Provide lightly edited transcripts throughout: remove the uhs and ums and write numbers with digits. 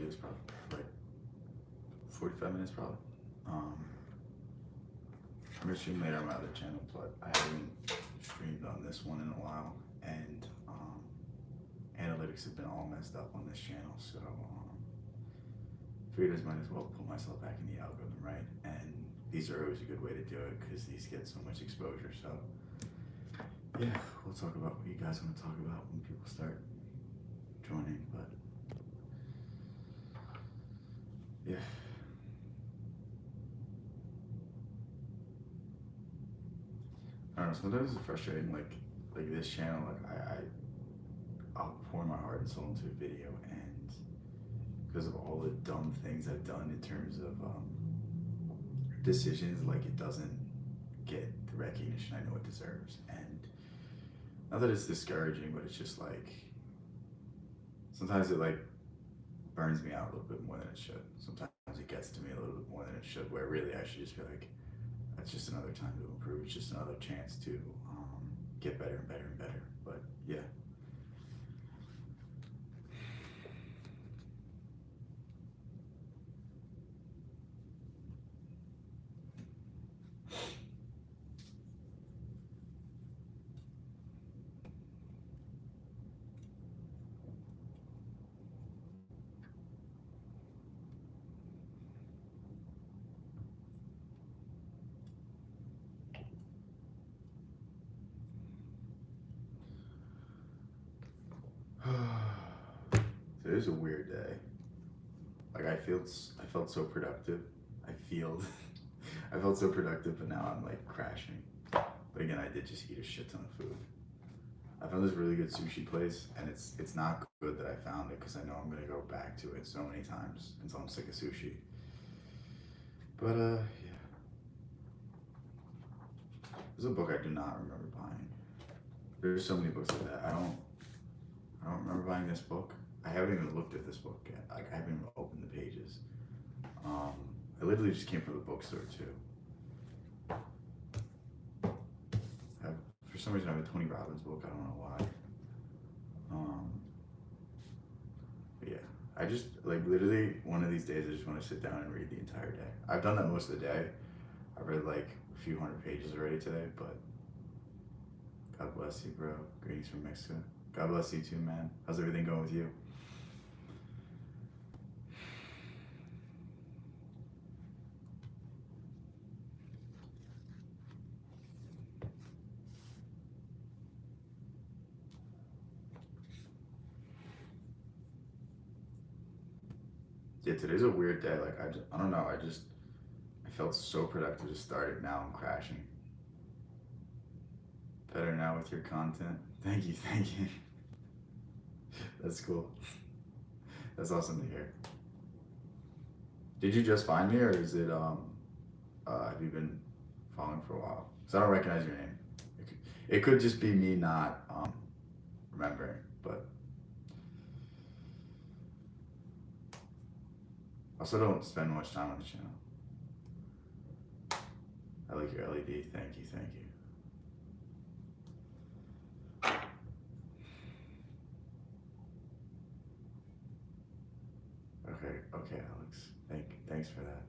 videos probably for like 45 minutes probably. Um, I'm gonna stream later on my other channel, but I haven't streamed on this one in a while, and analytics have been all messed up on this channel, so figured I might as well put myself back in the algorithm, right? And these are always a good way to do it because these get so much exposure. So yeah, we'll talk about what you guys want to talk about when people start joining, but yeah. I don't know, sometimes it's frustrating, like this channel, I'll pour my heart and soul into a video, and because of all the dumb things I've done in terms of decisions, like it doesn't get the recognition I know it deserves. And not that it's discouraging, but it's just like sometimes it like burns me out a little bit more than it should. Sometimes it gets to me a little bit more than it should, where really I should just be like, that's just another time to improve. It's just another chance to get better and better and better. But yeah. Today's a weird day. Like I felt so productive. I feel, I felt so productive, but now I'm like crashing. But again, I did just eat a shit ton of food. I found this really good sushi place, and it's not good that I found it because I know I'm gonna go back to it so many times until I'm sick of sushi. But yeah, there's a book I do not remember buying. There's so many books like that. I don't remember buying this book. I haven't even looked at this book yet. Like I haven't even opened the pages. Um, I literally just came from the bookstore too. For some reason, I have a Tony Robbins book. I don't know why. But yeah, I just like literally one of these days I just want to sit down and read the entire day. I've done that most of the day. I've read like a few hundred pages already today, but God bless you, bro. Greetings from Mexico. God bless you too, man. How's everything going with you? Yeah, today's a weird day. Like I don't know. I felt so productive to start it. Now I'm crashing. Better now with your content. Thank you, thank you. That's cool. That's awesome to hear. Did you just find me, or is it have you been following for a while? Because I don't recognize your name. It could just be me not remembering, but also don't spend much time on the channel. I like your LED. Thank you, thank you. Okay, okay, Alex. Thanks for that.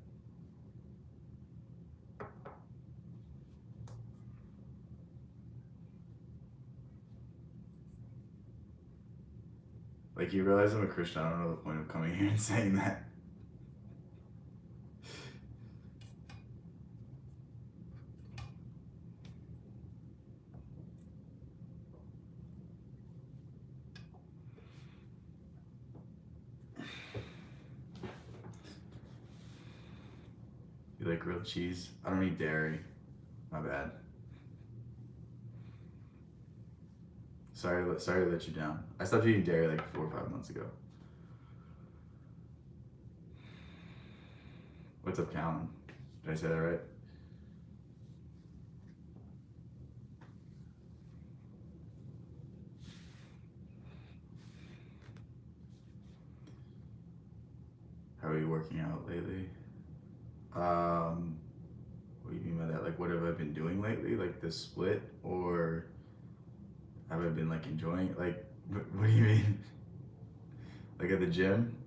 Like you realize I'm a Christian. I don't know the point of coming here and saying that. You like grilled cheese? I don't eat dairy. My bad. Sorry to let you down. I stopped eating dairy like 4 or 5 months ago. What's up, Callan? Did I say that right? How are you working out lately? What do you mean by that? Like, what have I been doing lately? Like the split, or have I been like enjoying it? Like, what do you mean? Like at the gym?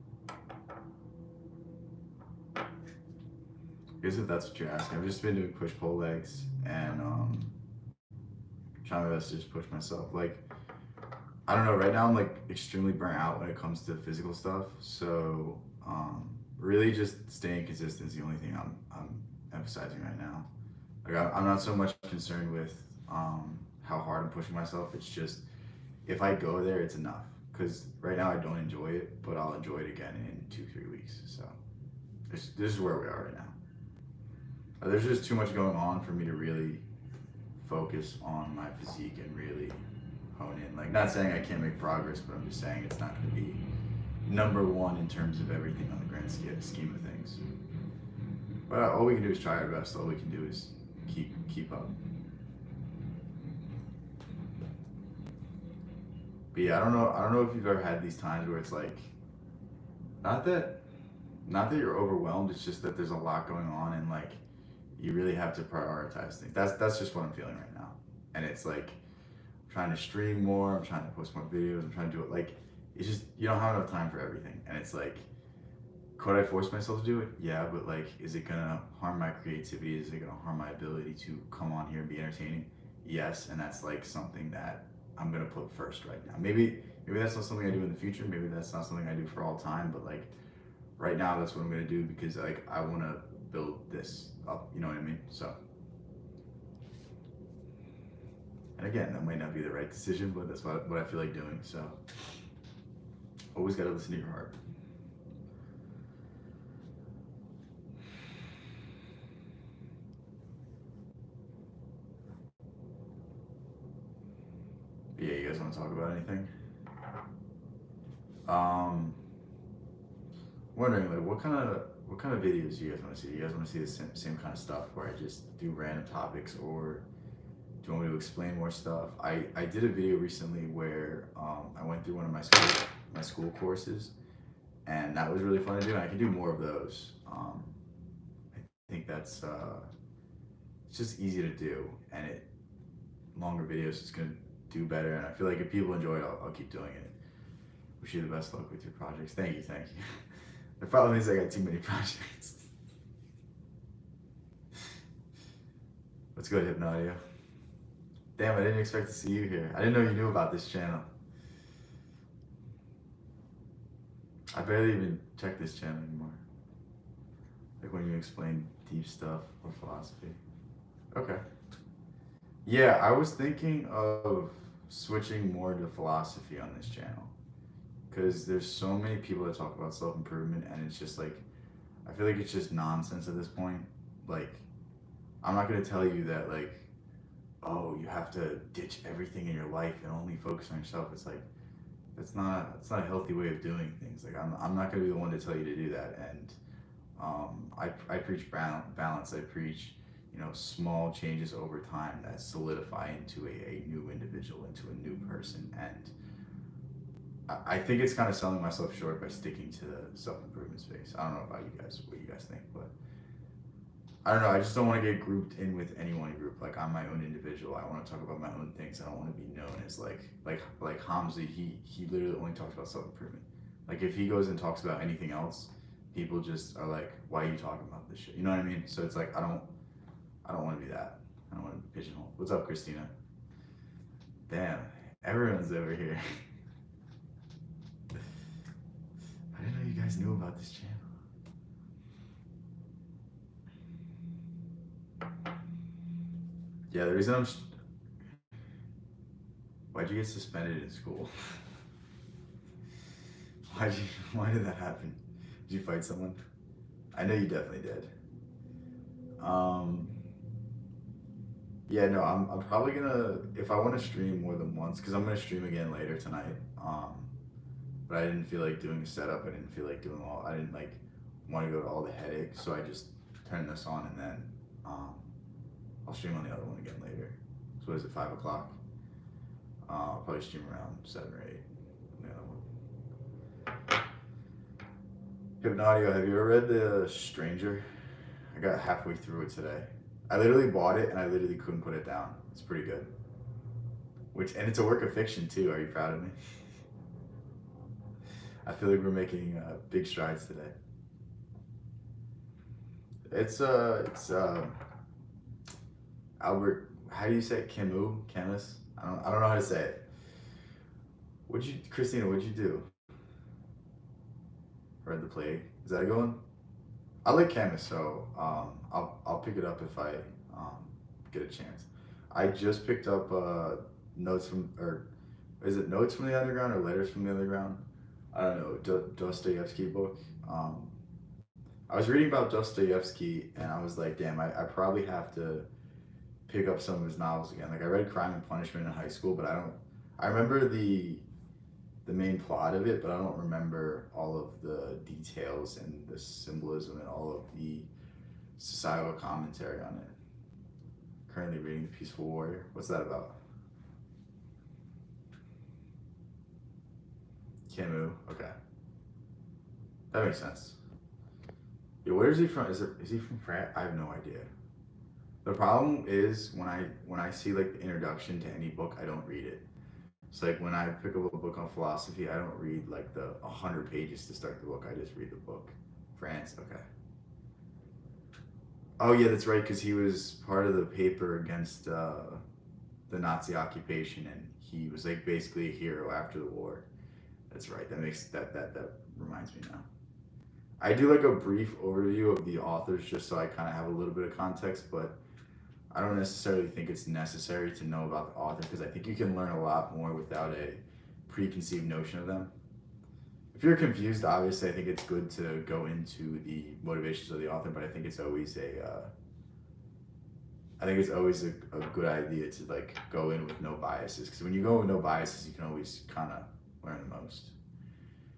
I guess if that's what you're asking, I've just been doing push pull legs and trying my best to just push myself. Like, I don't know. Right now, I'm like extremely burnt out when it comes to physical stuff. So, really, just staying consistent is the only thing I'm emphasizing right now. Like, I'm not so much concerned with how hard I'm pushing myself. It's just if I go there, it's enough. Because right now I don't enjoy it, but I'll enjoy it again in 2-3 weeks. So this is where we are right now. There's just too much going on for me to really focus on my physique and really hone in. Like, not saying I can't make progress, but I'm just saying it's not going to be number one in terms of everything on the grand scheme of things. But all we can do is try our best. All we can do is keep up. But yeah, I don't know if you've ever had these times where it's like, not that not that you're overwhelmed. It's just that there's a lot going on, and like you really have to prioritize things. That's just what I'm feeling right now. And it's like I'm trying to stream more. I'm trying to post more videos. I'm trying to do it. Like, it's just you don't have enough time for everything. And it's like, could I force myself to do it? Yeah, but like, is it gonna harm my creativity? Is it gonna harm my ability to come on here and be entertaining? Yes, and that's like something that I'm gonna put first right now. Maybe that's not something I do in the future. Maybe that's not something I do for all time. But like right now, that's what I'm gonna do because like I want to build this up. You know what I mean? So, and again, that might not be the right decision, but that's what I feel like doing. So, always gotta listen to your heart. But yeah, you guys want to talk about anything? Um, Wondering like what kind of videos do you guys want to see? Do you guys want to see the same kind of stuff where I just do random topics, or do you want me to explain more stuff? I did a video recently where I went through one of my school courses, and that was really fun to do. And I can do more of those. I think that's it's just easy to do, and it longer videos is gonna do better. And I feel like if people enjoy it, I'll keep doing it. Wish you the best luck with your projects. Thank you, thank you. The problem is I got too many projects. What's good, Hypnodio? Damn, I didn't expect to see you here. I didn't know you knew about this channel. I barely even check this channel anymore. Like when you explain deep stuff or philosophy. Okay. Yeah, I was thinking of switching more to philosophy on this channel. Because there's so many people that talk about self-improvement, and it's just like, I feel like it's just nonsense at this point. Like, I'm not going to tell you that like, oh, you have to ditch everything in your life and only focus on yourself. It's like, that's not a healthy way of doing things. Like, I'm not going to be the one to tell you to do that. And I preach balance. I preach, small changes over time that solidify into a new individual, into a new person. And I think it's kind of selling myself short by sticking to the self-improvement space. I don't know about you guys, what you guys think, but I don't know. I just don't want to get grouped in with any one group. Like, I'm my own individual. I want to talk about my own things. I don't want to be known as like Hamza. He literally only talks about self-improvement. Like, if he goes and talks about anything else, people just are like, why are you talking about this shit? You know what I mean? So it's like, I don't want to be that. I don't want to be pigeonholed. What's up, Christina? Damn, everyone's over here. I didn't know you guys knew about this channel. Yeah, the reason why'd you get suspended in school? Why did that happen? Did you fight someone? I know you definitely did. Yeah, no, I'm probably gonna, if I want to stream more than once, because I'm gonna stream again later tonight. But I didn't feel like doing a setup. I didn't feel like I didn't like want to go to all the headaches. So I just turned this on, and then I'll stream on the other one again later. So what is it, 5 o'clock? I'll probably stream around 7 or 8 on the other one. Hypnodio, have you ever read The Stranger? I got halfway through it today. I literally bought it and I literally couldn't put it down. It's pretty good. And it's a work of fiction too. Are you proud of me? I feel like we're making big strides today. It's Albert. How do you say it? Camus? I don't know how to say it. Christina? What'd you do? Read the play. Is that a good one? I like Camus, so I'll pick it up if I um, get a chance. I just picked up notes from or is it Notes from the Underground or Letters from the Underground? I don't know, Dostoevsky book. Um, I was reading about Dostoevsky and I was like, damn, I probably have to pick up some of his novels again. Like I read Crime and Punishment in high school, but I don't. I remember the main plot of it, but I don't remember all of the details and the symbolism and all of the societal commentary on it. Currently reading The Peaceful Warrior. What's that about? Camus. Okay, that makes sense. Yeah, where is he from? Is he from France? I have no idea. The problem is when I see like the introduction to any book, I don't read it. It's like when I pick up a book on philosophy, I don't read like the 100 pages to start the book. I just read the book. France. Okay. Oh yeah, that's right. Because he was part of the paper against the Nazi occupation, and he was like basically a hero after the war. That's right. That reminds me now. I do like a brief overview of the authors just so I kind of have a little bit of context, but I don't necessarily think it's necessary to know about the author because I think you can learn a lot more without a preconceived notion of them. If you're confused, obviously, I think it's good to go into the motivations of the author, but I think it's always a good idea to like go in with no biases because when you go with no biases, you can always kind of learn the most.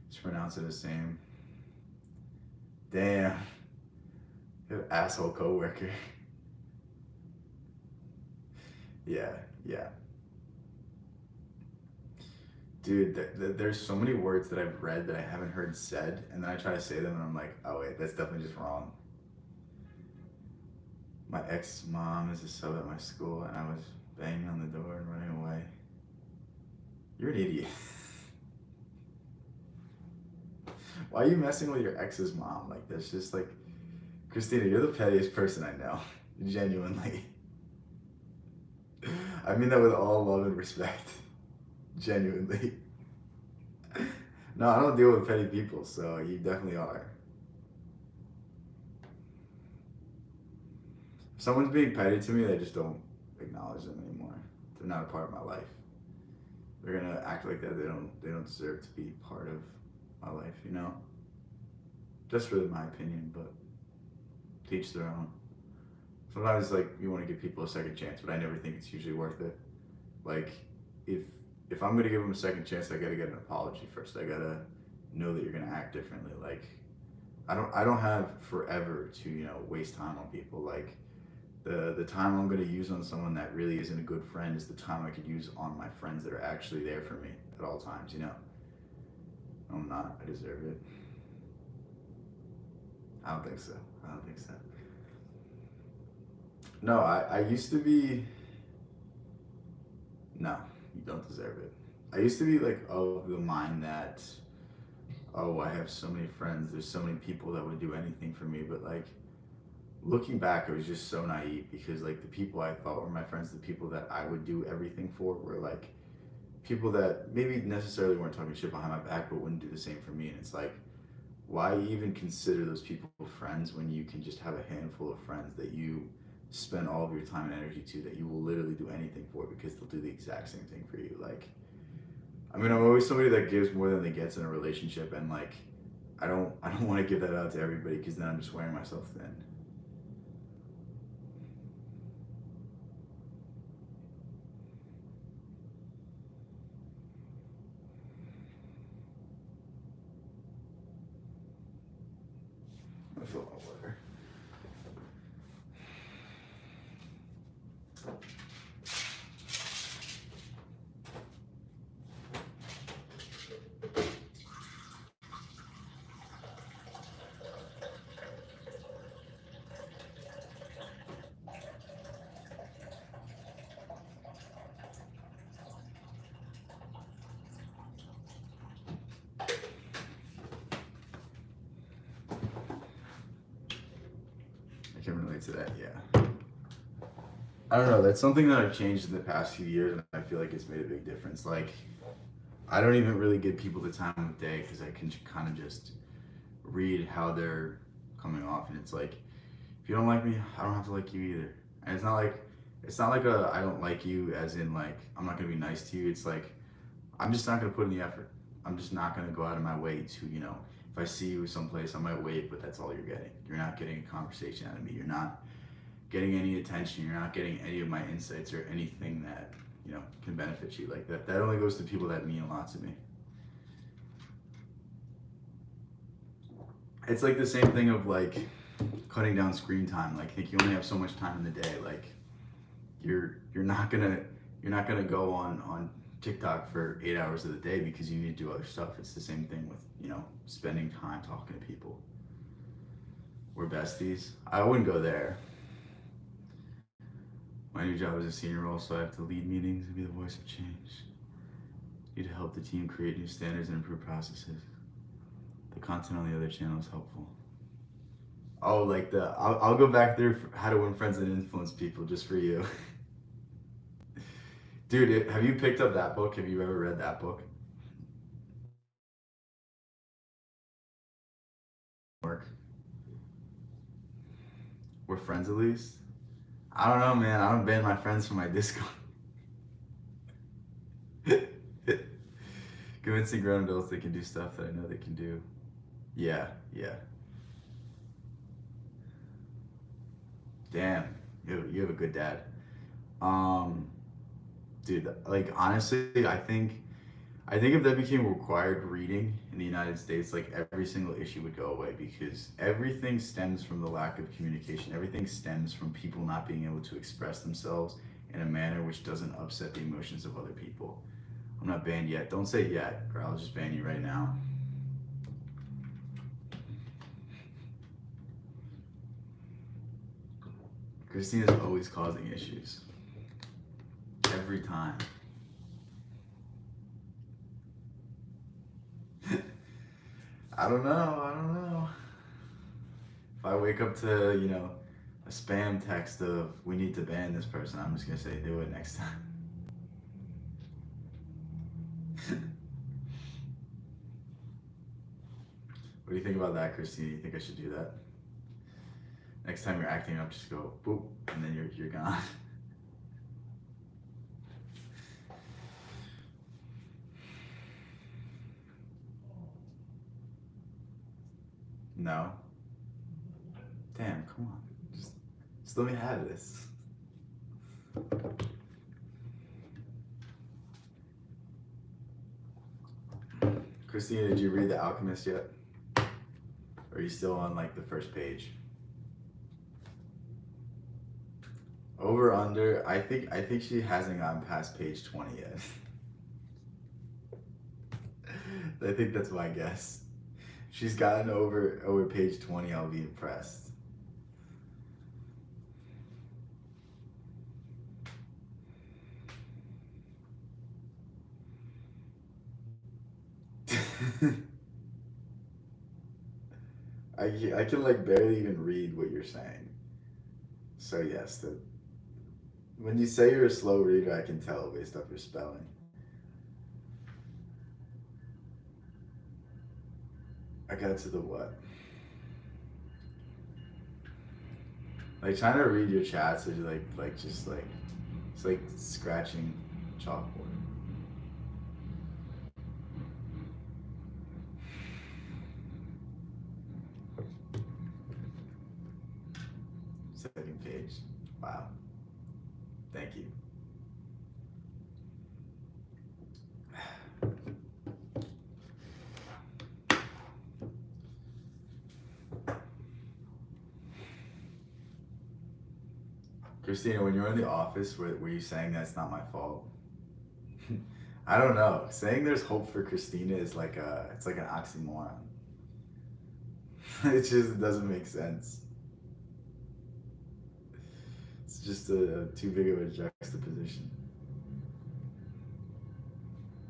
Just pronounce it the same. Damn, you asshole coworker. Yeah, yeah. Dude, there's so many words that I've read that I haven't heard said, and then I try to say them, and I'm like, oh wait, that's definitely just wrong. My ex mom is a sub at my school, and I was banging on the door and running away. You're an idiot. Why are you messing with your ex's mom? Like, that's just like, Christina, you're the pettiest person I know. Genuinely. I mean that with all love and respect. Genuinely. No, I don't deal with petty people, so you definitely are. If someone's being petty to me, I just don't acknowledge them anymore. They're not a part of my life. They're gonna act like that. They don't deserve to be part of my life, you know? Just really my opinion, but teach their own. Sometimes like you want to give people a second chance, but I never think it's usually worth it. Like if if I'm gonna give them a second chance, I gotta get an apology first. I gotta know that you're gonna act differently. Like I don't have forever to waste time on people. Like the time I'm gonna use on someone that really isn't a good friend is the time I could use on my friends that are actually there for me at all times. I'm not. I deserve it. I don't think so. I don't think so. No, I used to be. No, you don't deserve it. I used to be like of the mind that, oh, I have so many friends. There's so many people that would do anything for me. But like looking back, I was just so naive because like the people I thought were my friends, the people that I would do everything for, were like people that maybe necessarily weren't talking shit behind my back, but wouldn't do the same for me. And it's like, why even consider those people friends when you can just have a handful of friends that you spend all of your time and energy to, that you will literally do anything for because they'll do the exact same thing for you. Like, I mean, I'm always somebody that gives more than they gets in a relationship, and like, I don't want to give that out to everybody because then I'm just wearing myself thin. I feel my water. I can relate to that. Yeah. I don't know. That's something that I've changed in the past few years, and I feel like it's made a big difference. Like, I don't even really give people the time of day because I can kind of just read how they're coming off, and it's like, if you don't like me, I don't have to like you either. And it's not like a I don't like you as in like I'm not gonna be nice to you. It's like I'm just not gonna put in the effort. I'm just not gonna go out of my way to, if I see you someplace, I might wait, but that's all you're getting. You're not getting a conversation out of me. You're not getting any attention. You're not getting any of my insights or anything that, can benefit you. Like that only goes to people that mean a lot to me. It's like the same thing of like cutting down screen time. Like, think you only have so much time in the day. Like, you're not gonna go on TikTok for 8 hours of the day because you need to do other stuff. It's the same thing with spending time talking to people. We're besties. I wouldn't go there. My new job is a senior role, so I have to lead meetings and be the voice of change. Need to help the team create new standards and improve processes. The content on the other channel is helpful. Oh, like I'll go back there for how to win friends and influence people just for you. Dude, have you picked up that book? Have you ever read that book? Work. We're friends at least? I don't know, man. I don't ban my friends from my Discord. Convincing grown adults they can do stuff that I know they can do. Yeah. Damn, you have a good dad. Dude, like honestly, I think if that became required reading in the United States, like every single issue would go away because everything stems from the lack of communication. Everything stems from people not being able to express themselves in a manner which doesn't upset the emotions of other people. I'm not banned yet. Don't say yet, or I'll just ban you right now. Christina's always causing issues. Every time. I don't know. If I wake up to, a spam text of we need to ban this person, I'm just gonna say do it next time. What do you think about that, Christina? You think I should do that? Next time you're acting up, just go boop, and then you're gone. No. Damn, come on. Just let me have this. Christina, did you read The Alchemist yet? Or are you still on like the first page? Over under, I think she hasn't gotten past page 20 yet. I think that's my guess. If she's gotten over page 20, I'll be impressed. I can like barely even read what you're saying. So yes, when you say you're a slow reader, I can tell based off your spelling. I got to the what? Like trying to read your chats is just like it's like scratching chalkboard. Second page. Wow. Thank you. Christina, when you're in the office, were you saying that's not my fault? I don't know. Saying there's hope for Christina is it's like an oxymoron. It just doesn't make sense. It's just too big of a juxtaposition.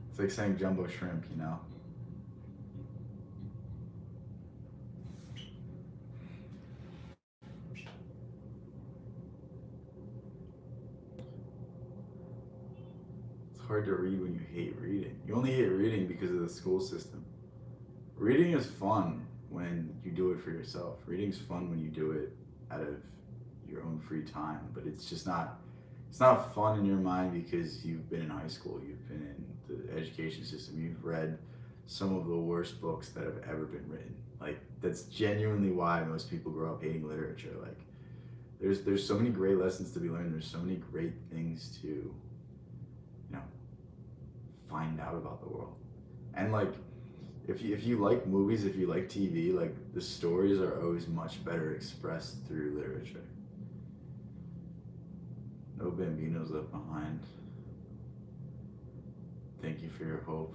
It's like saying jumbo shrimp, hard to read when you hate reading? You only hate reading because of the school system. Reading is fun when you do it for yourself. Reading's fun when you do it out of your own free time, but it's not fun in your mind because you've been in high school, you've been in the education system, you've read some of the worst books that have ever been written. Like that's genuinely why most people grow up hating literature. Like there's so many great lessons to be learned. There's so many great things to, find out about the world. And like if you like movies, if you like TV, like the stories are always much better expressed through literature. No Bambinos left behind. Thank you for your hope.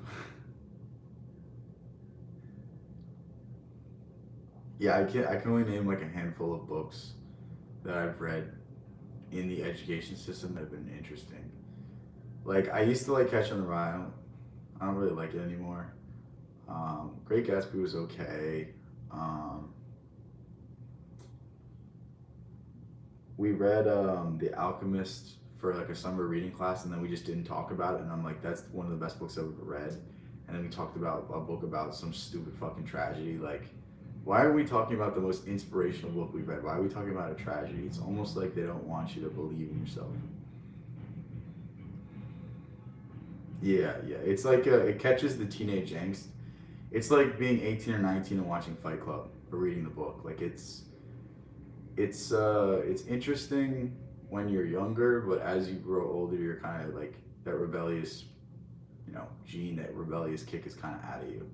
Yeah, I can only name like a handful of books that I've read in the education system that have been interesting. Like I used to like Catch on the Rye. I don't really like it anymore. Great Gatsby was okay. Um, we read The Alchemist for like a summer reading class, and then we just didn't talk about it. And I'm like, that's one of the best books I've ever read. And then we talked about a book about some stupid fucking tragedy. Like, why are we talking about the most inspirational book we've read? Why are we talking about a tragedy? It's almost like they don't want you to believe in yourself. Yeah. It's like it catches the teenage angst. It's like being 18 or 19 and watching Fight Club or reading the book. Like it's interesting when you're younger, but as you grow older, you're kind of like that rebellious, gene, that rebellious kick is kind of out of you.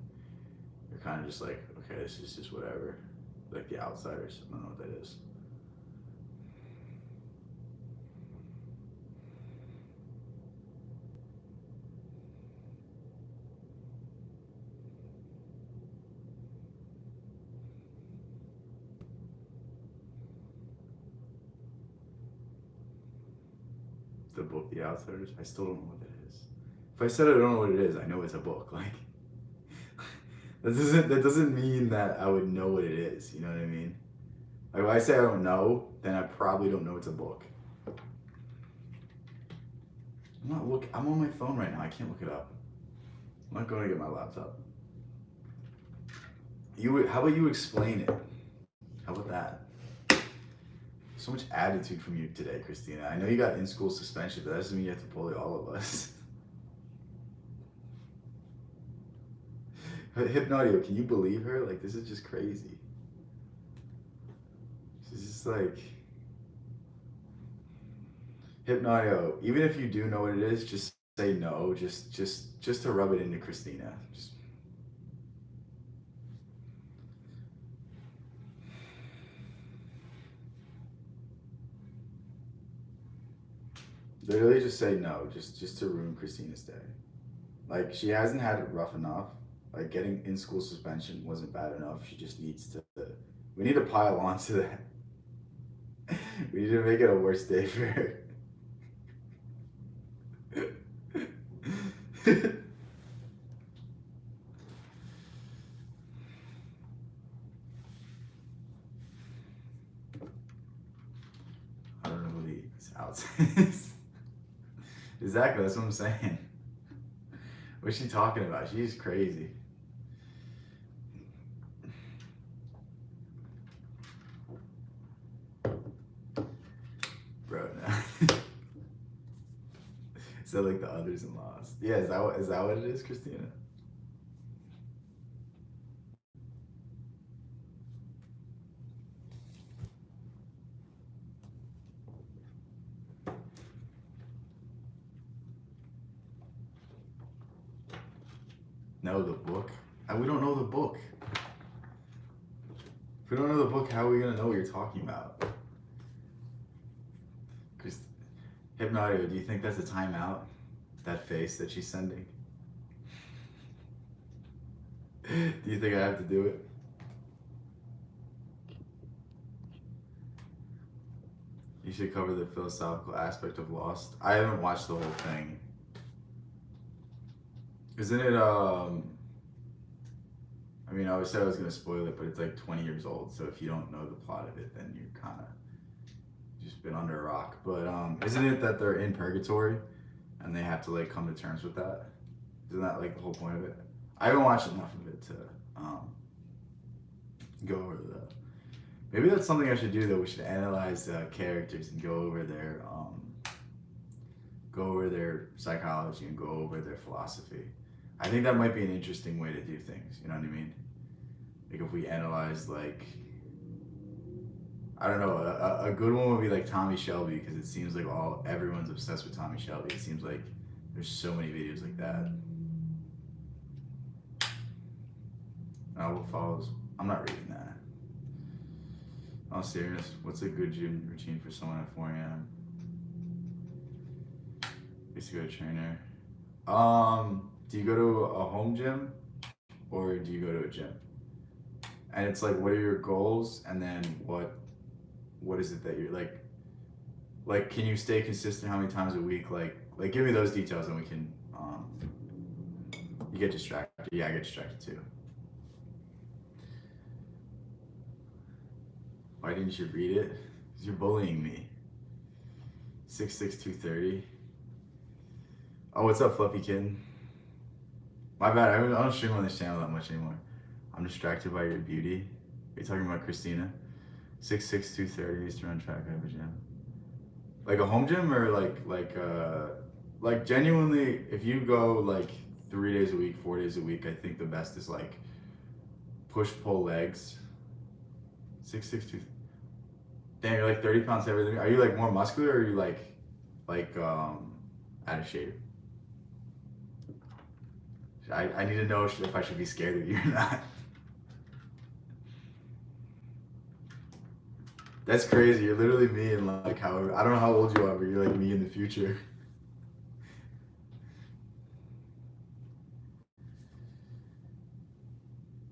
You're kind of just like, okay, this is just whatever. Like The Outsiders. I don't know what that is. The book The Outsiders. I still don't know what that is. If I said I don't know what it is, I know it's a book. Like that doesn't mean that I would know what it is. You know what I mean? Like if I say I don't know, then I probably don't know it's a book. I'm on my phone right now. I can't look it up. I'm not going to get my laptop. How about you explain it? How about that? So much attitude from you today, Christina. I know you got in-school suspension, but that doesn't mean you have to bully all of us. Hypnodio, can you believe her? Like, this is just crazy. She's just like... Hypnodio, even if you do know what it is, just say no, just to rub it into Christina. Literally just say no, just to ruin Christina's day. Like she hasn't had it rough enough. Like getting in school suspension wasn't bad enough. She just needs to. We need to pile on to that. We need to make it a worse day for her. I don't know who these outside is. Exactly, that's what I'm saying. What's she talking about? She's crazy. Bro, no. Is that like the others in Lost? Yeah, is that what it is, Christina? No, the book? We don't know the book. If we don't know the book, how are we gonna know what you're talking about? Chris, Hypnodio, do you think that's a timeout? That face that she's sending? Do you think I have to do it? You should cover the philosophical aspect of Lost. I haven't watched the whole thing. Isn't it, I mean, I always said I was going to spoil it, but it's like 20 years old, so if you don't know the plot of it, then you're kind of just been under a rock. But isn't it that they're in purgatory, and they have to like come to terms with that. Isn't that like the whole point of it? I haven't watched enough of it to go over the. Maybe that's something I should do though. We should analyze characters and go over their psychology and go over their philosophy. I think that might be an interesting way to do things. You know what I mean? Like if we analyze like, I don't know, a good one would be like Tommy Shelby, because it seems like everyone's obsessed with Tommy Shelby. It seems like there's so many videos like that. What follows? I'm not reading that. Oh, serious? What's a good gym routine for someone at 4 a.m.? Used to go to trainer. Do you go to a home gym or do you go to a gym? And it's like, what are your goals? And then what is it that you're like, can you stay consistent how many times a week? Like give me those details and we can, you get distracted. Yeah, I get distracted too. Why didn't you read it? Because you're bullying me. 6'6", 230. Oh, what's up, Fluffy Kitten? My bad, I don't stream on this channel that much anymore. I'm distracted by your beauty. Are you talking about Christina? 6'6", 230, used to run track at a gym. Like a home gym or like genuinely, if you go like 3 days a week, 4 days a week, I think the best is like push-pull legs. 6'6", 230. Damn, you're like 30 pounds heavier than me. Are you like more muscular or are you like out of shape? I need to know if I should be scared of you or not. That's crazy. You're literally me and like however, I don't know how old you are, but you're like me in the future.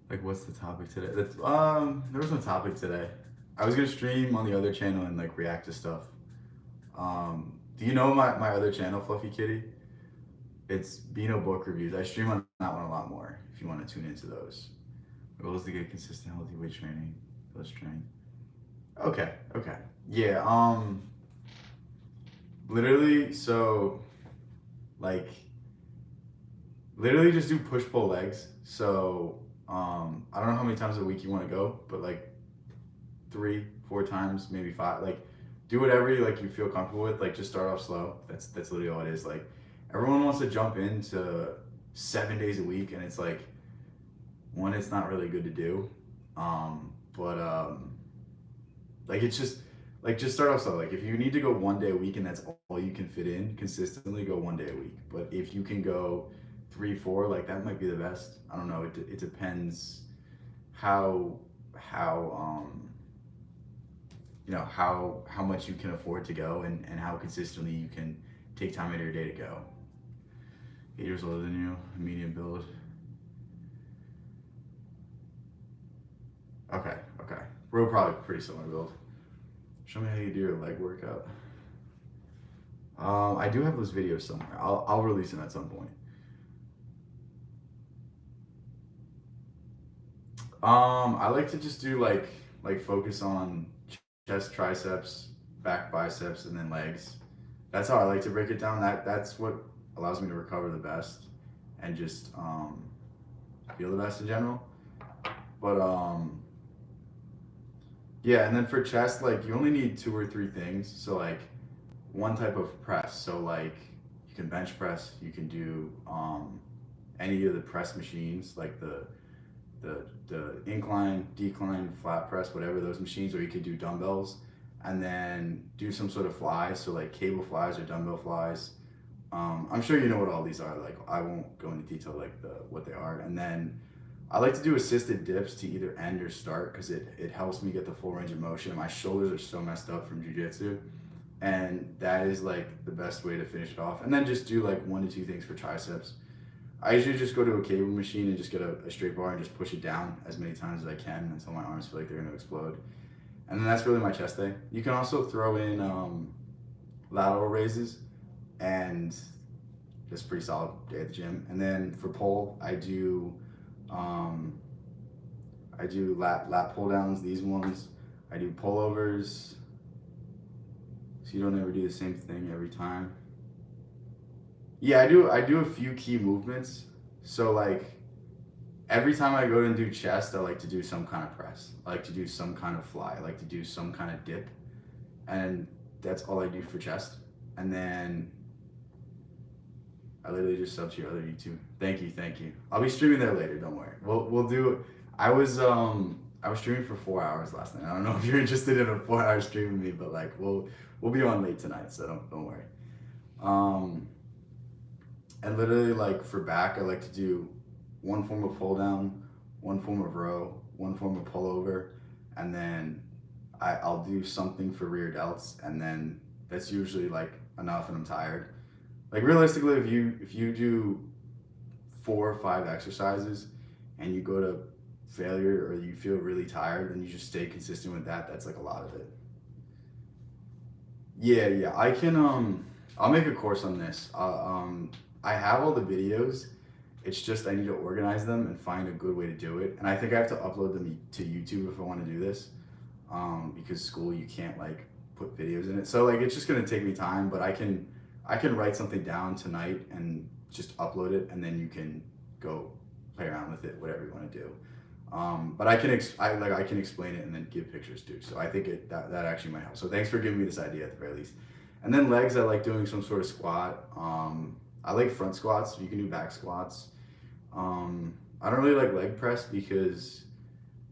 Like what's the topic today? There was no topic today. I was gonna stream on the other channel and like react to stuff. Do you know my other channel, Fluffy Kitty? It's Bino book reviews. I stream on that one a lot more if you want to tune into those. My goal is to get consistent healthy weight training, full strength. Okay. Yeah, literally, so like literally just do push-pull legs. So I don't know how many times a week you want to go, but like 3, 4 times, maybe 5. Like do whatever you feel comfortable with. Like just start off slow. That's literally all it is. Like everyone wants to jump into 7 days a week, and it's like, one, it's not really good to do. Like it's just start off slow. Like if you need to go 1 day a week and that's all you can fit in consistently, go 1 day a week. But if you can go 3, 4, like that might be the best. I don't know. It depends how how much you can afford to go and how consistently you can take time out of your day to go. 8 years older than you, medium build. Okay. We're probably pretty similar build. Show me how you do your leg workout. I do have those videos somewhere. I'll release them at some point. I like to just do like focus on chest, triceps, back, biceps, and then legs. That's how I like to break it down. That's what allows me to recover the best and just feel the best in general. But yeah, and then for chest, like you only need 2 or 3 things. So like one type of press. So like you can bench press, you can do any of the press machines, like the incline, decline, flat press, whatever those machines, or you could do dumbbells and then do some sort of fly. So like cable flies or dumbbell flies. I'm sure you know what all these are. Like I won't go into detail like what they are. And then I like to do assisted dips to either end or start because it helps me get the full range of motion. My shoulders are so messed up from jiu-jitsu, and that is like the best way to finish it off. And then just do like 1 to 2 things for triceps. I usually just go to a cable machine and just get a straight bar and just push it down as many times as I can until my arms feel like they're gonna explode. And then that's really my chest day. You can also throw in lateral raises, and just pretty solid day at the gym. And then for pull, I do lat pull downs, these ones. I do pullovers, so you don't ever do the same thing every time. Yeah, I do a few key movements. So like every time I go to do chest, I like to do some kind of press. I like to do some kind of fly. I like to do some kind of dip, and that's all I do for chest. And then I literally just subbed to your other YouTube. Thank you, thank you. I'll be streaming there later. Don't worry. We'll do. I was streaming for 4 hours last night. I don't know if you're interested in a 4 hour stream with me, but like we'll be on late tonight, so don't worry. Um, and literally like for back, I like to do one form of pull down, one form of row, one form of pull over, and then I'll do something for rear delts, and then that's usually like enough, and I'm tired. Like realistically, if you do 4 or 5 exercises and you go to failure or you feel really tired and you just stay consistent with that, that's like a lot of it. Yeah, yeah. I can I'll make a course on this. I have all the videos. It's just I need to organize them and find a good way to do it. And I think I have to upload them to YouTube if I want to do this. Because school you can't like put videos in it. So like it's just gonna take me time, but I can write something down tonight and just upload it, and then you can go play around with it, whatever you want to do. But I can explain it and then give pictures too. So I think that actually might help. So thanks for giving me this idea at the very least. And then legs, I like doing some sort of squat. I like front squats. You can do back squats. I don't really like leg press because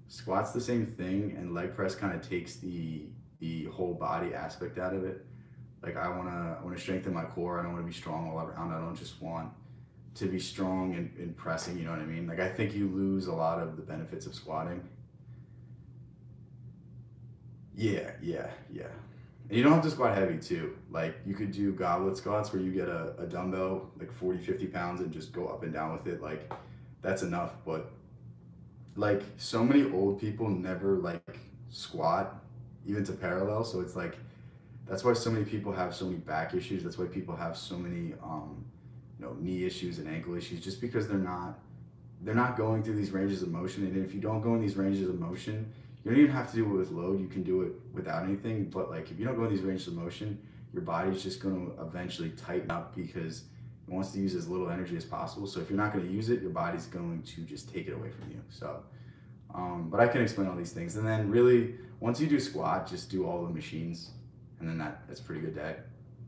squat's the same thing, and leg press kind of takes the whole body aspect out of it. Like I wanna strengthen my core. I don't want to be strong all around. I don't just want to be strong in pressing. You know what I mean? Like I think you lose a lot of the benefits of squatting. Yeah, yeah, yeah. And you don't have to squat heavy too. Like you could do goblet squats where you get a dumbbell like 40, 50 pounds and just go up and down with it. Like that's enough. But like so many old people never like squat even to parallel. So it's like that's why so many people have so many back issues. That's why people have so many knee issues and ankle issues, just because they're not going through these ranges of motion. And if you don't go in these ranges of motion, you don't even have to do it with load. You can do it without anything. But like if you don't go in these ranges of motion, your body's just going to eventually tighten up because it wants to use as little energy as possible. So if you're not going to use it, your body's going to just take it away from you. So but I can explain all these things. And then really, once you do squat, just do all the machines, and then that's a pretty good day.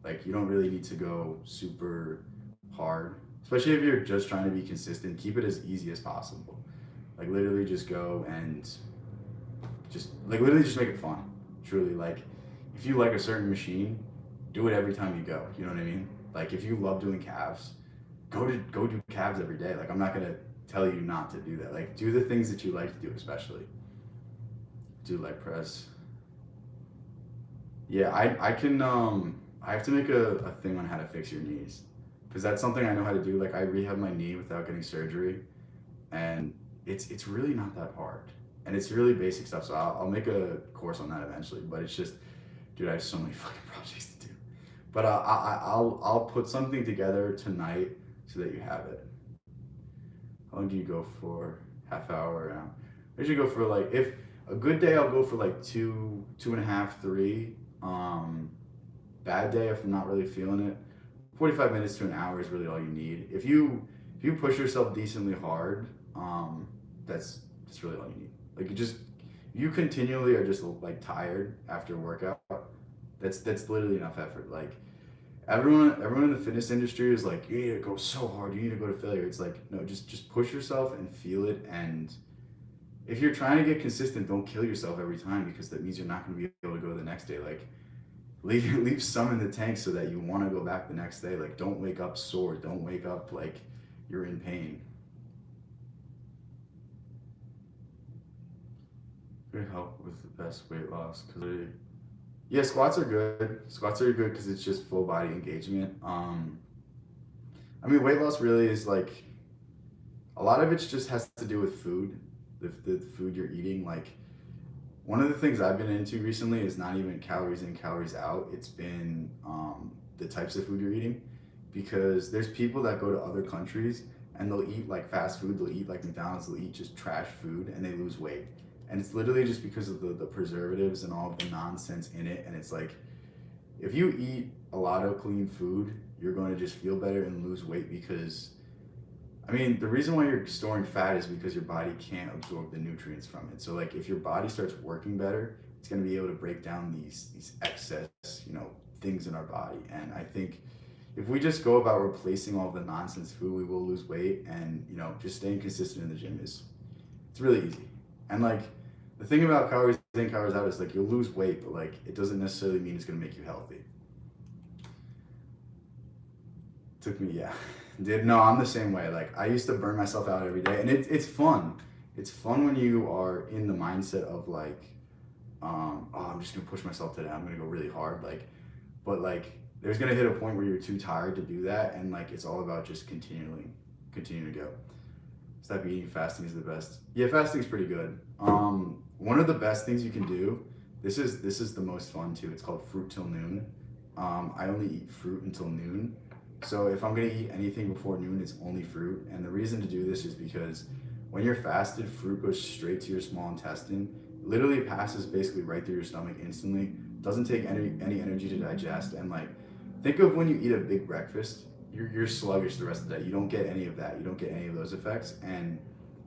Like you don't really need to go super hard, especially if you're just trying to be consistent. Keep it as easy as possible. Like literally, just go and just make it fun. Truly, like if you like a certain machine, do it every time you go. You know what I mean? Like if you love doing calves, go do calves every day. Like I'm not gonna tell you not to do that. Like do the things that you like to do, especially do leg press. Yeah, I can I have to make a thing on how to fix your knees because that's something I know how to do. Like I rehab my knee without getting surgery, and it's really not that hard, and it's really basic stuff. So I'll make a course on that eventually. But it's just, dude, I have so many fucking projects to do. But I'll put something together tonight so that you have it. How long do you go for? Half hour? I usually go for like if a good day I'll go for like two and a half, three. Bad day if I'm not really feeling it, 45 minutes to an hour is really all you need. If you push yourself decently hard, that's really all you need. Like you continually are just like tired after a workout. That's literally enough effort. Like everyone in the fitness industry is like, you need to go so hard, you need to go to failure. It's like, no, just push yourself and feel it. And if you're trying to get consistent, don't kill yourself every time because that means you're not going to be able to go the next day. Like leave some in the tank so that you want to go back the next day. Like don't wake up sore. Don't wake up like you're in pain. Good help with the best weight loss because yeah, squats are good. Squats are good because it's just full body engagement. I mean, weight loss really is like a lot of it just has to do with food, the food you're eating. Like one of the things I've been into recently is not even calories in, calories out. It's been the types of food you're eating, because there's people that go to other countries and they'll eat like fast food, they'll eat like McDonald's, they'll eat just trash food and they lose weight. And it's literally just because of the preservatives and all of the nonsense in it. And it's like, if you eat a lot of clean food, you're going to just feel better and lose weight because, I mean, the reason why you're storing fat is because your body can't absorb the nutrients from it. So like if your body starts working better, it's going to be able to break down these excess, you know, things in our body. And I think if we just go about replacing all the nonsense food, we will lose weight. And you know, just staying consistent in the gym is, it's really easy. And like the thing about calories in, calories out is like you'll lose weight, but like it doesn't necessarily mean it's gonna make you healthy. Took me, yeah. Did no, I'm the same way. Like I used to burn myself out every day, and it's fun. It's fun when you are in the mindset of like, oh, I'm just gonna push myself today. I'm gonna go really hard. Like, but like there's gonna hit a point where you're too tired to do that, and like it's all about just continuing to go. Stop eating. Fasting is the best. Yeah, fasting is pretty good. One of the best things you can do. This is the most fun too. It's called fruit till noon. I only eat fruit until noon. So if I'm gonna eat anything before noon, it's only fruit. And the reason to do this is because when you're fasted, fruit goes straight to your small intestine. Literally passes basically right through your stomach instantly. Doesn't take any energy to digest. And like, think of when you eat a big breakfast, you're sluggish the rest of the day. You don't get any of that. You don't get any of those effects. And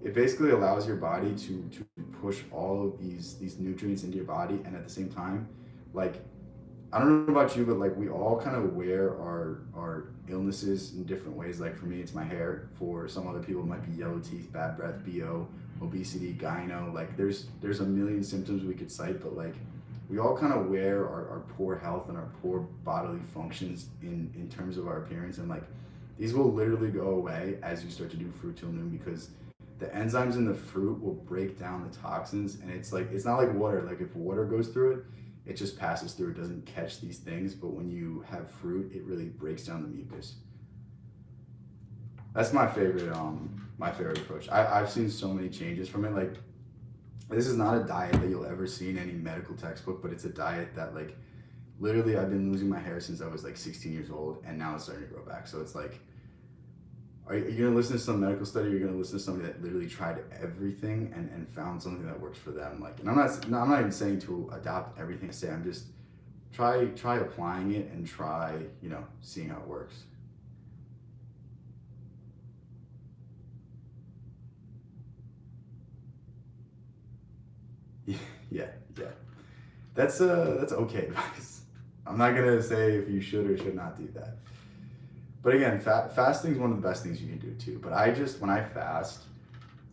it basically allows your body to push all of these nutrients into your body, and at the same time, like I don't know about you, but like we all kind of wear our illnesses in different ways. Like for me, it's my hair. For some other people, it might be yellow teeth, bad breath, BO, obesity, gyno. Like there's a million symptoms we could cite, but like we all kind of wear our poor health and our poor bodily functions in terms of our appearance, and like these will literally go away as you start to do fruit till noon because the enzymes in the fruit will break down the toxins, and it's like it's not like water. Like if water goes through it, it just passes through. It doesn't catch these things. But when you have fruit, it really breaks down the mucus. That's my favorite approach. I've seen so many changes from it. Like this is not a diet that you'll ever see in any medical textbook, but it's a diet that like literally I've been losing my hair since I was like 16 years old, and now it's starting to grow back. So it's like, are you going to listen to some medical study? Or are you going to listen to somebody that literally tried everything and found something that works for them? Like, and I'm not even saying to adopt everything I say. I'm just try applying it and try, you know, seeing how it works. Yeah, yeah, yeah. That's okay advice. I'm not gonna say if you should or should not do that. But again, fasting is one of the best things you can do too. But I just when I fast,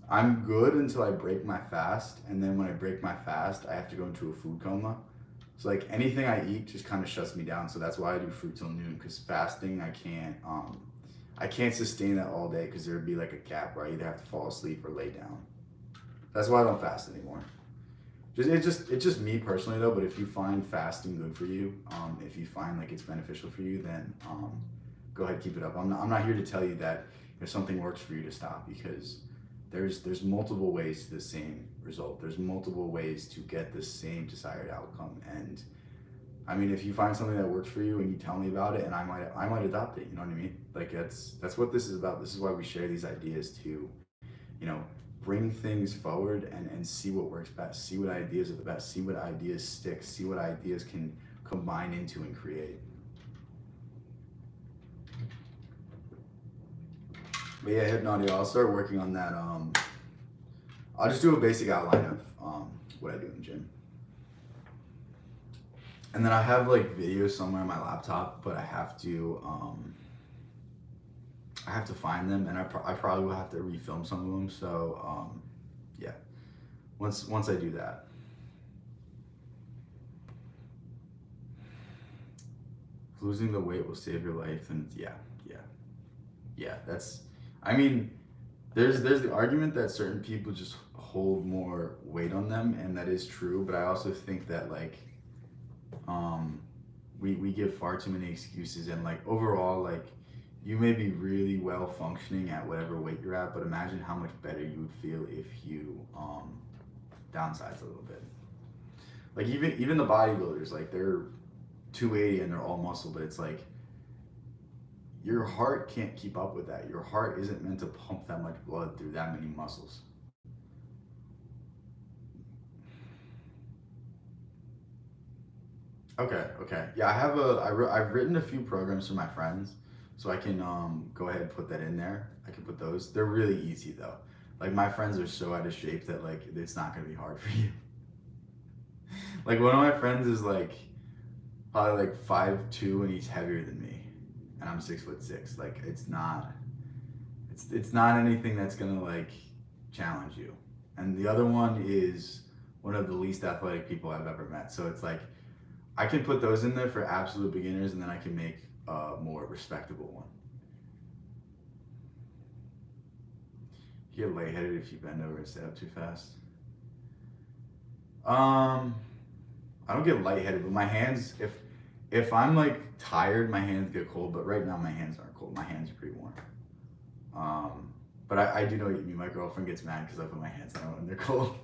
I'm good until I break my fast, and then when I break my fast, I have to go into a food coma. So like anything I eat just kind of shuts me down. So that's why I do fruit till noon. Because fasting, I can't sustain that all day because there would be like a gap where I either have to fall asleep or lay down. That's why I don't fast anymore. It's just me personally though. But if you find fasting good for you, if you find like it's beneficial for you, then go ahead, keep it up. I'm not here to tell you that if something works for you to stop, because there's multiple ways to the same result. There's multiple ways to get the same desired outcome. And I mean, if you find something that works for you and you tell me about it, and I might adopt it. You know what I mean? Like that's what this is about. This is why we share these ideas to, you know, bring things forward and see what works best. See what ideas are the best. See what ideas stick. See what ideas can combine into and create. But yeah, Hypnotic, I'll start working on that. I'll just do a basic outline of what I do in the gym. And then I have like videos somewhere on my laptop, but I have to find them, and I probably will have to refilm some of them. So yeah, once I do that. If losing the weight will save your life, and yeah, that's, I mean, there's the argument that certain people just hold more weight on them, and that is true. But I also think that like we give far too many excuses, and like overall, like you may be really well functioning at whatever weight you're at, but imagine how much better you would feel if you downsize a little bit. Like even the bodybuilders, like they're 280 and they're all muscle, but it's like your heart can't keep up with that. Your heart isn't meant to pump that much blood through that many muscles. Okay. Yeah, I've written a few programs for my friends. So I can go ahead and put that in there. I can put those. They're really easy though. Like my friends are so out of shape that like it's not gonna be hard for you. Like one of my friends is like probably like 5'2" and he's heavier than me, and I'm 6'6". Like it's not anything that's gonna like challenge you. And the other one is one of the least athletic people I've ever met. So it's like I can put those in there for absolute beginners, and then I can make a more respectable one. You get lightheaded if you bend over and stand up too fast. Um, I don't get lightheaded, but my hands, if I'm like tired, my hands get cold. But right now, my hands aren't cold. My hands are pretty warm. But I do know what you mean. My girlfriend gets mad because I put my hands on when they're cold.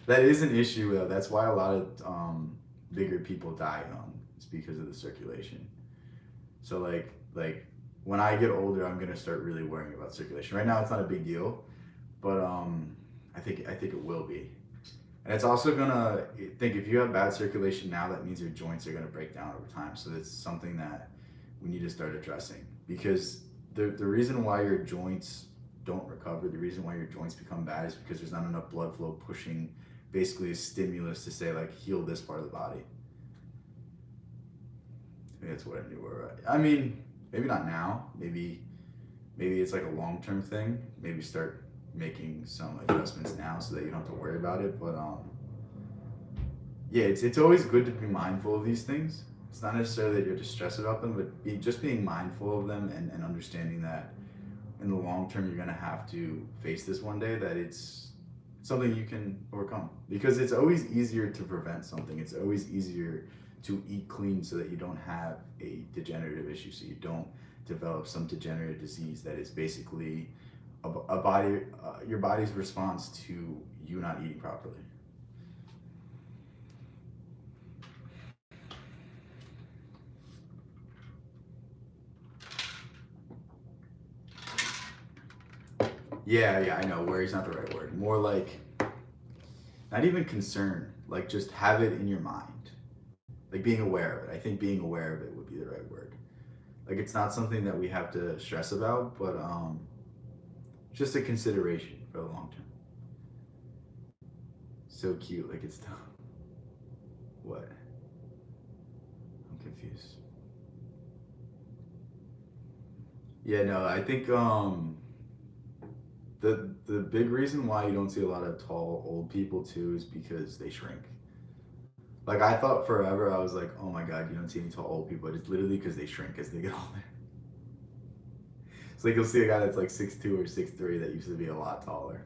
That is an issue though. That's why a lot of bigger people die young. It's because of the circulation. So like when I get older, I'm gonna start really worrying about circulation. Right now, it's not a big deal, but I think it will be. And it's also gonna think if you have bad circulation now, that means your joints are gonna break down over time. So that's something that we need to start addressing because the reason why your joints don't recover, the reason why your joints become bad is because there's not enough blood flow pushing basically a stimulus to say like heal this part of the body. I think that's what I knew. I mean, maybe not now. Maybe it's like a long-term thing. Maybe start making some adjustments now so that you don't have to worry about it. But yeah, it's always good to be mindful of these things. It's not necessarily that you have to stress about them, but just being mindful of them and understanding that in the long term you're gonna have to face this one day. That it's something you can overcome because it's always easier to prevent something. It's always easier to eat clean so that you don't have a degenerative issue, so you don't develop some degenerative disease that is basically a body, your body's response to you not eating properly. Yeah, I know. Worry's not the right word. More like not even concern. Like just have it in your mind. Like being aware of it. I think being aware of it would be the right word. Like it's not something that we have to stress about, but just a consideration for the long term. So cute, like it's dumb. What? I'm confused. Yeah, no, I think the big reason why you don't see a lot of tall old people too is because they shrink. Like I thought forever, I was like, oh my god, you don't see any tall old people. But it's literally because they shrink as they get older. It's like you'll see a guy that's like 6'2" or 6'3" that used to be a lot taller.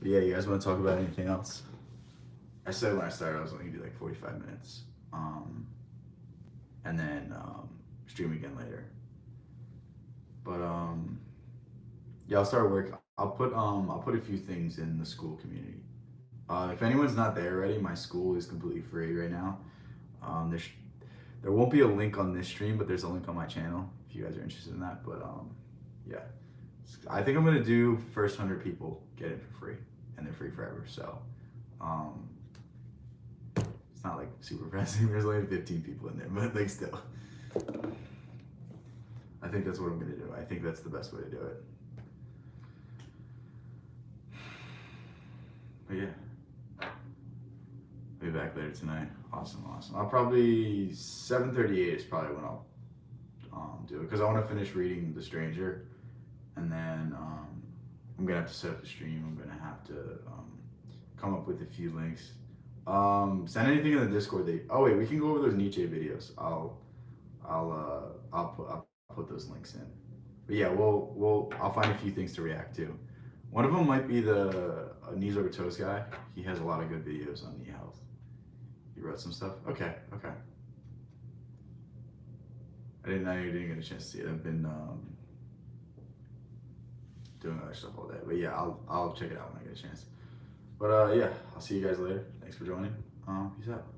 But yeah, you guys want to talk about anything else? I said when I started I was only gonna do like 45 minutes, and then stream again later. But yeah, I'll start work. I'll put a few things in the school community. If anyone's not there already, my school is completely free right now. There's there won't be a link on this stream, but there's a link on my channel if you guys are interested in that. But yeah, I think I'm gonna do first 100 people get it for free, and they're free forever. So um, it's not like super pressing. There's only 15 people in there, but like still, I think that's what I'm gonna do. I think that's the best way to do it. But yeah. I'll be back later tonight. Awesome. I'll probably 7:38 is probably when I'll do it because I want to finish reading The Stranger, and then I'm gonna have to set up the stream. I'm gonna have to come up with a few links. Send anything in the Discord. Oh wait, we can go over those Nietzsche videos. I'll put those links in. But yeah, I'll find a few things to react to. One of them might be the knees over toes guy. He has a lot of good videos on knee health. He wrote some stuff. Okay. I didn't know you didn't get a chance to see it. I've been doing other stuff all day. But yeah, I'll check it out when I get a chance. But yeah, I'll see you guys later. Thanks for joining. Peace out.